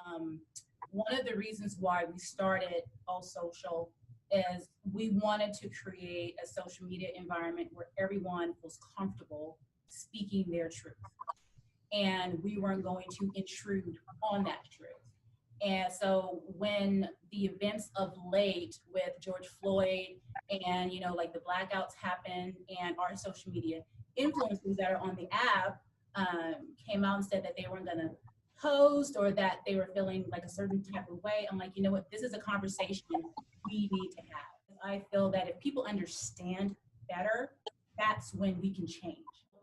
Um, One of the reasons why we started AllSocial is we wanted to create a social media environment where everyone was comfortable speaking their truth. And we weren't going to intrude on that truth. And so when the events of late with George Floyd and, like the blackouts happened and our social media influencers that are on the app came out and said that they weren't going to post or that they were feeling like a certain type of way, I'm like, you know what, this is a conversation we need to have. I feel that if people understand better, that's when we can change.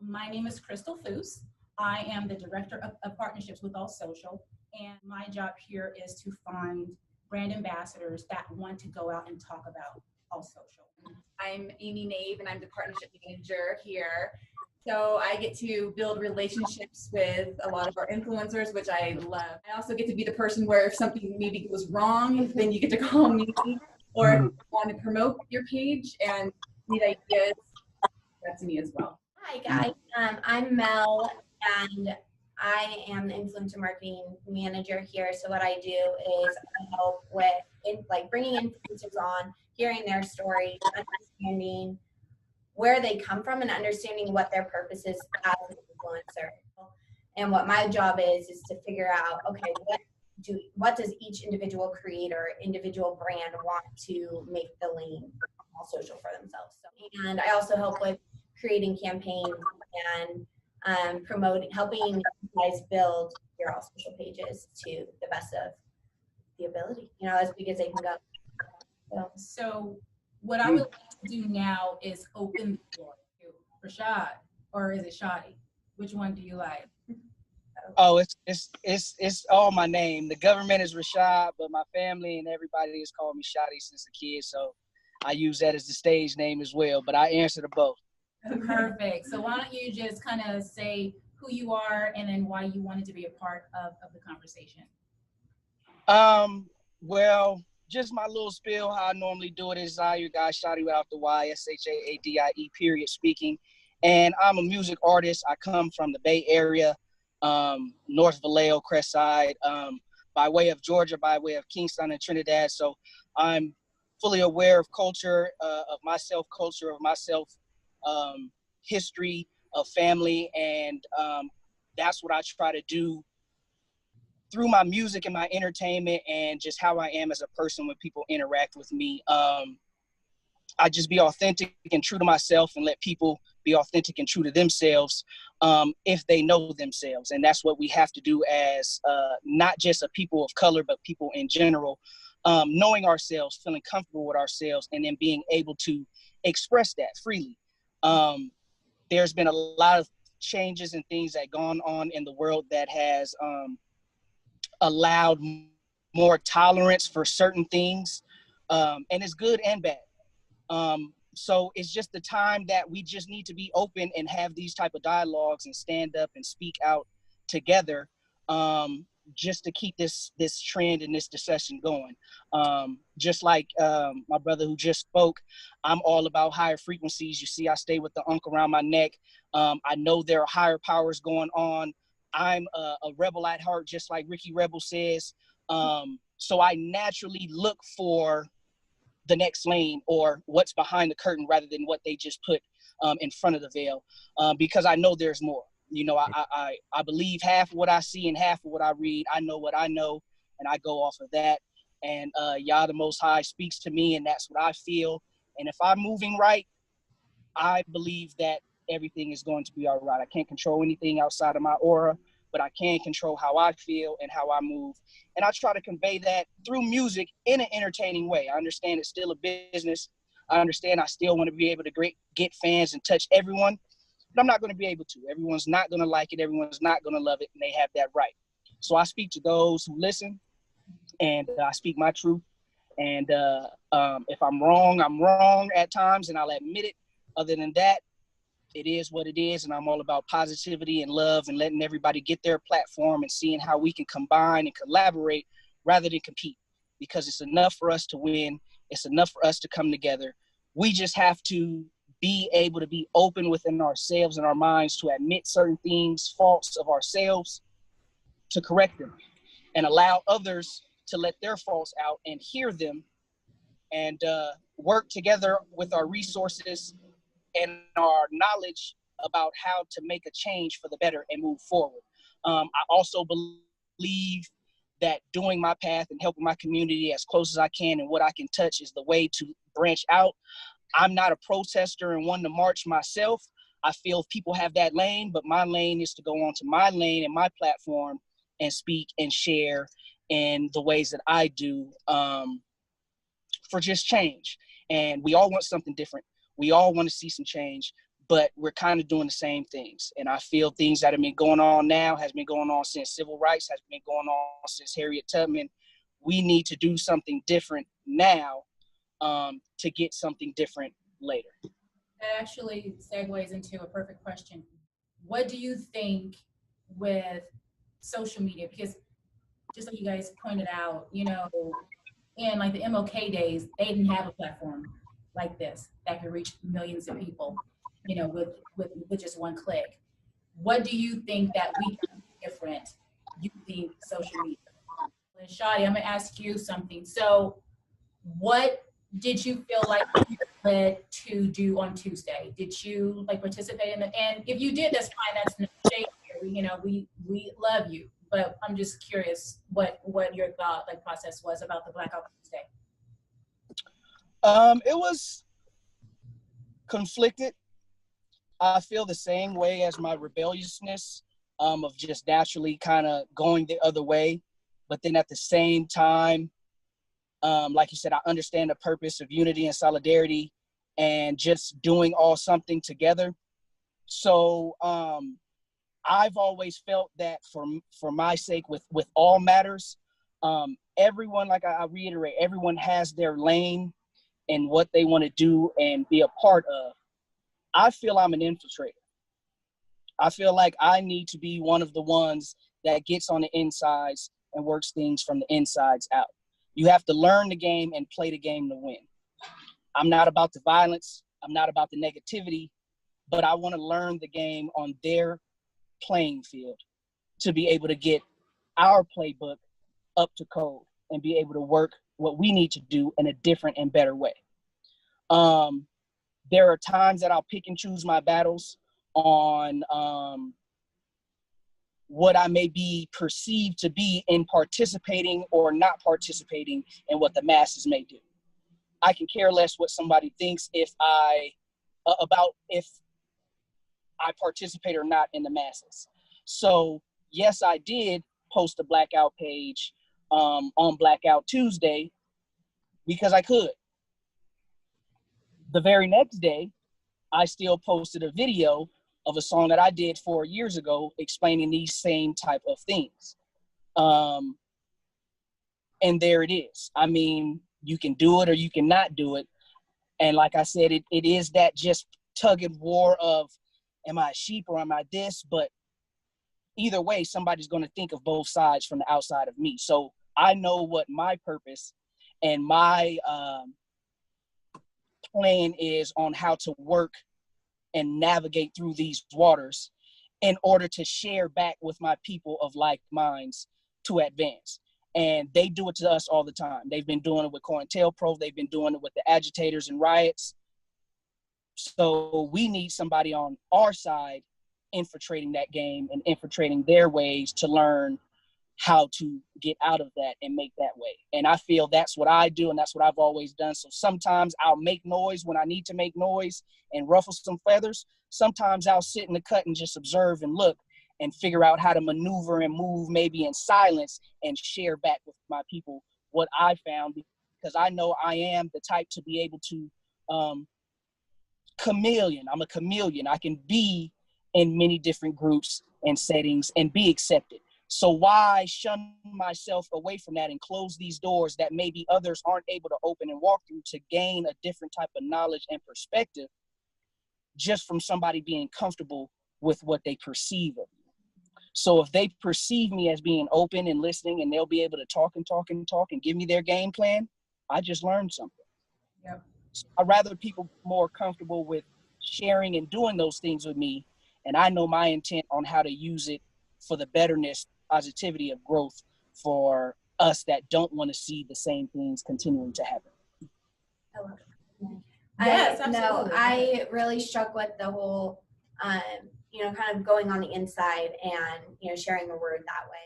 My name is Crystal Foose. I am the Director of Partnerships with AllSocial, and my job here is to find brand ambassadors that want to go out and talk about AllSocial. I'm Amy Nave, and I'm the Partnership Manager here. So I get to build relationships with a lot of our influencers, which I love. I also get to be the person where if something maybe goes wrong, then you get to call me, or if you want to promote your page and need ideas, that's me as well. Hi guys, I'm Mel, and I am the influencer marketing manager here. So what I do is I help with bringing influencers on, hearing their stories, understanding where they come from, and understanding what their purpose is as an influencer. And what my job is to figure out, okay, what does each individual creator, individual brand want to make the lane AllSocial for themselves. And I also help with creating campaigns and promoting, helping you guys build your AllSocial pages to the best of the ability, as big as they can go. So what I would like to do now is open the floor to Rashad, or is it Shaadie? Which one do you like? Oh, it's all my name. The government is Rashad, but my family and everybody has called me Shaadie since a kid, so I use that as the stage name as well. But I answer to both. Perfect. So why don't you just kind of say who you are and then why you wanted to be a part of the conversation? Well, just my little spiel, how I normally do it is your guy Shaadie without the Y, SHAADIE, period, speaking. And I'm a music artist. I come from the Bay Area, North Vallejo, Crestside, by way of Georgia, by way of Kingston and Trinidad. So I'm fully aware of culture, of myself, history, of family, and that's what I try to do through my music and my entertainment and just how I am as a person when people interact with me. I just be authentic and true to myself and let people be authentic and true to themselves if they know themselves. And that's what we have to do as not just a people of color, but people in general, knowing ourselves, feeling comfortable with ourselves, and then being able to express that freely. There's been a lot of changes and things that gone on in the world that has allowed more tolerance for certain things, and it's good and bad. So it's just the time that we just need to be open and have these type of dialogues and stand up and speak out together, just to keep this trend and this discussion going. Just like my brother who just spoke, I'm all about higher frequencies. You see, I stay with the unk around my neck. I know there are higher powers going on. I'm a rebel at heart, just like Ricky Rebel says. So I naturally look for the next lane or what's behind the curtain rather than what they just put in front of the veil, because I know there's more. I believe half of what I see and half of what I read. I know what I know, and I go off of that. And Yah, the Most High, speaks to me, and that's what I feel. And if I'm moving right, I believe that everything is going to be all right. I can't control anything outside of my aura, but I can control how I feel and how I move. And I try to convey that through music in an entertaining way. I understand it's still a business. I understand I still want to be able to get fans and touch everyone, but I'm not going to be able to. Everyone's not going to like it. Everyone's not going to love it, and they have that right. So I speak to those who listen, and I speak my truth. And if I'm wrong at times, and I'll admit it. Other than that, it is what it is, and I'm all about positivity and love and letting everybody get their platform and seeing how we can combine and collaborate rather than compete, because it's enough for us to win. It's enough for us to come together. We just have to be able to be open within ourselves and our minds to admit certain things, faults of ourselves, to correct them. and allow others to let their faults out and hear them, and work together with our resources and our knowledge about how to make a change for the better and move forward. I also believe that doing my path and helping my community as close as I can and what I can touch is the way to branch out. I'm not a protester and one to march myself. I feel people have that lane, but my lane is to go onto my lane and my platform and speak and share in the ways that I do, for just change. And we all want something different. We all want to see some change, but we're kind of doing the same things. And I feel things that have been going on now has been going on since civil rights, has been going on since Harriet Tubman. We need to do something different now, to get something different later. That actually segues into a perfect question. What do you think with social media? Because just like you guys pointed out, you know, in like the MLK days, they didn't have a platform like this that could reach millions of people, you know, with just one click. What do you think that we can do different using social media? And Shaadie, I'm gonna ask you something. So what did you feel like you led to do on Tuesday? Did you like participate in it? And if you did, that's fine. That's no shade here. You know, we love you. But I'm just curious what your thought like process was about the Blackout Tuesday. It was conflicted. I feel the same way as my rebelliousness, of just naturally kind of going the other way. But then at the same time, like you said, I understand the purpose of unity and solidarity and just doing all something together. So I've always felt that for my sake, with all matters, everyone, like I reiterate, everyone has their lane and what they want to do and be a part of. I feel I'm an infiltrator. I feel like I need to be one of the ones that gets on the insides and works things from the insides out. You have to learn the game and play the game to win. I'm not about the violence. I'm not about the negativity, but I want to learn the game on their playing field to be able to get our playbook up to code and be able to work what we need to do in a different and better way. There are times that I'll pick and choose my battles on what I may be perceived to be in participating or not participating in what the masses may do. I can care less what somebody thinks if I participate or not in the masses. So yes, I did post a blackout page on Blackout Tuesday because I could. The very next day, I still posted a video of a song that I did 4 years ago explaining these same type of things. And there it is. I mean, you can do it or you cannot do it. And like I said, it is that just tug and war of, am I a sheep or am I this? But either way, somebody's going to think of both sides from the outside of me. So I know what my purpose and my plan is on how to work and navigate through these waters in order to share back with my people of like minds to advance. And they do it to us all the time. They've been doing it with COINTELPRO. They've been doing it with the agitators and riots. So we need somebody on our side infiltrating that game and infiltrating their ways to learn how to get out of that and make that way. And I feel that's what I do and that's what I've always done. So sometimes I'll make noise when I need to make noise and ruffle some feathers. Sometimes I'll sit in the cut and just observe and look and figure out how to maneuver and move maybe in silence and share back with my people what I found, because I know I am the type to be able to chameleon. I'm a chameleon. I can be in many different groups and settings and be accepted. So why shun myself away from that and close these doors that maybe others aren't able to open and walk through to gain a different type of knowledge and perspective just from somebody being comfortable with what they perceive of me. So if they perceive me as being open and listening and they'll be able to talk and talk and talk and give me their game plan, I just learned something. Yep. So I'd rather people be more comfortable with sharing and doing those things with me. And I know my intent on how to use it for the betterness, positivity of growth for us that don't want to see the same things continuing to happen. I love it. Yes, No, absolutely. I really struck with the whole, kind of going on the inside and, sharing the word that way.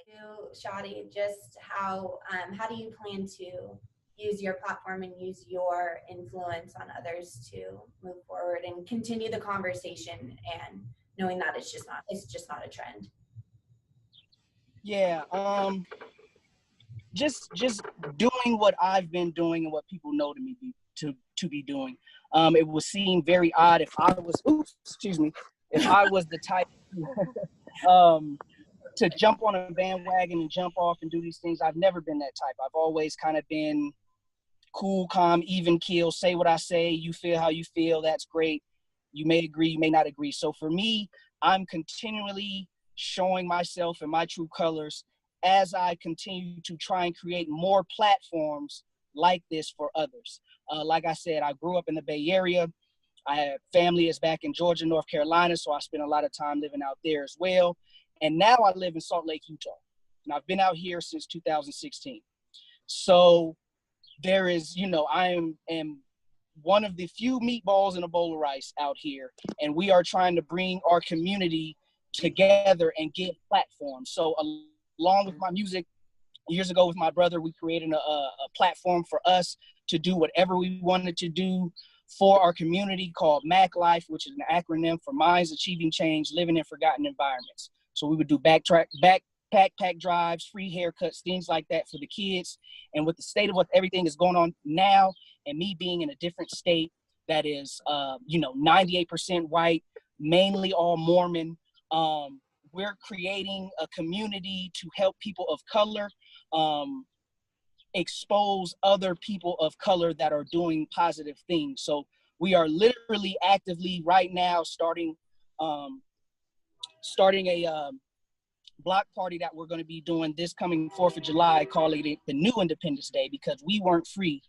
Shaadie, just how do you plan to use your platform and use your influence on others to move forward and continue the conversation and knowing that it's just not a trend? Yeah, just doing what I've been doing and what people know to be doing. It would seem very odd if I was the type to jump on a bandwagon and jump off and do these things. I've never been that type. I've always kind of been cool, calm, even keel, say what I say, you feel how you feel, that's great. You may agree, you may not agree. So for me, I'm continually showing myself in my true colors as I continue to try and create more platforms like this for others. Like I said, I grew up in the Bay Area. I have family is back in Georgia, North Carolina, so I spent a lot of time living out there as well. And now I live in Salt Lake, Utah. And I've been out here since 2016. So there is, I am one of the few meatballs in a bowl of rice out here. And we are trying to bring our community together and give platforms. So along with my music, years ago with my brother, we created a platform for us to do whatever we wanted to do for our community called MAC Life, which is an acronym for Minds Achieving Change, Living in Forgotten Environments. So we would do backpack drives, free haircuts, things like that for the kids. And with the state of what everything is going on now, and me being in a different state that is, 98% white, mainly all Mormon, we're creating a community to help people of color expose other people of color that are doing positive things. So we are literally actively right now starting a block party that we're going to be doing this coming 4th of July, calling it the new Independence Day, because we weren't free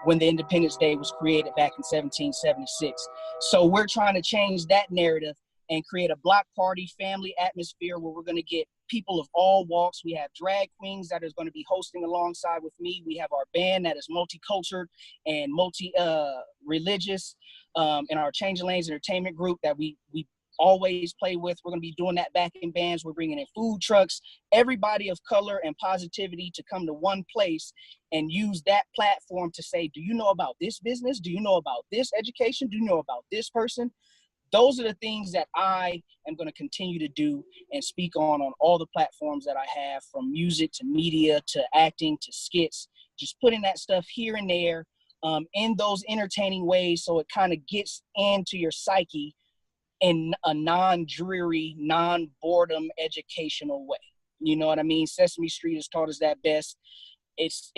when the Independence Day was created back in 1776. So we're trying to change that narrative and create a block party family atmosphere where we're going to get people of all walks. We have drag queens that is going to be hosting alongside with me. We have our band that is multicultural and multi-religious, and our Change Lanes entertainment group that we always play with. We're going to be doing that back in bands. We're bringing in food trucks, everybody of color and positivity to come to one place and use that platform to say, do you know about this business? Do you know about this education? Do you know about this person? Those are the things that I am going to continue to do and speak on all the platforms that I have, from music to media to acting to skits, just putting that stuff here and there in those entertaining ways so it kind of gets into your psyche in a non-dreary, non-boredom educational way. You know what I mean? Sesame Street has taught us that best. It's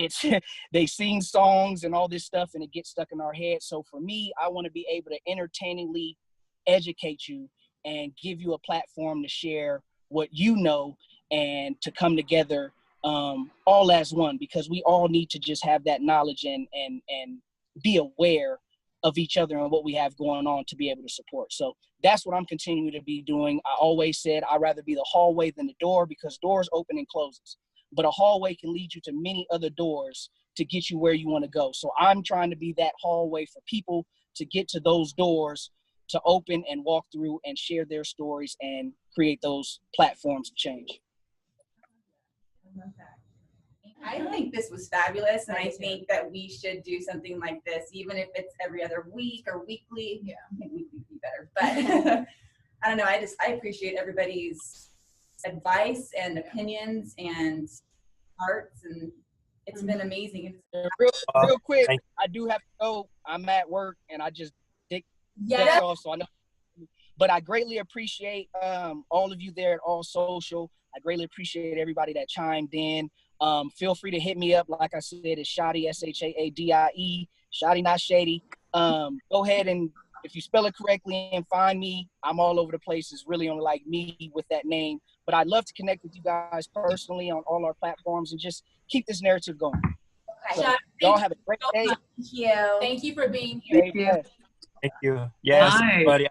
they sing songs and all this stuff and it gets stuck in our head. So for me, I want to be able to entertainingly educate you and give you a platform to share what you know and to come together all as one, because we all need to just have that knowledge and be aware of each other and what we have going on to be able to support. So that's what I'm continuing to be doing. I always said I'd rather be the hallway than the door, because doors open and closes, but a hallway can lead you to many other doors to get you where you want to go. So I'm trying to be that hallway for people to get to those doors, to open and walk through and share their stories and create those platforms of change. I think this was fabulous, and I think that we should do something like this, even if it's every other week or weekly. Yeah, I think weekly would be better, but I don't know. I appreciate everybody's advice and opinions and hearts, and it's been amazing. Real quick, I do have to go. I'm at work, and I just that's off, so I know. But I greatly appreciate all of you there at AllSocial. I greatly appreciate everybody that chimed in. Feel free to hit me up. Like I said, it's Shaadie, Shaadie, Shaadie, not Shady. Go ahead and, if you spell it correctly and find me, I'm all over the place. It's really only like me with that name. But I'd love to connect with you guys personally on all our platforms and just keep this narrative going. Okay. So, y'all have a great day. Thank you. Thank you for being here. Stay blessed. Thank you. Yes, Bye. everybody.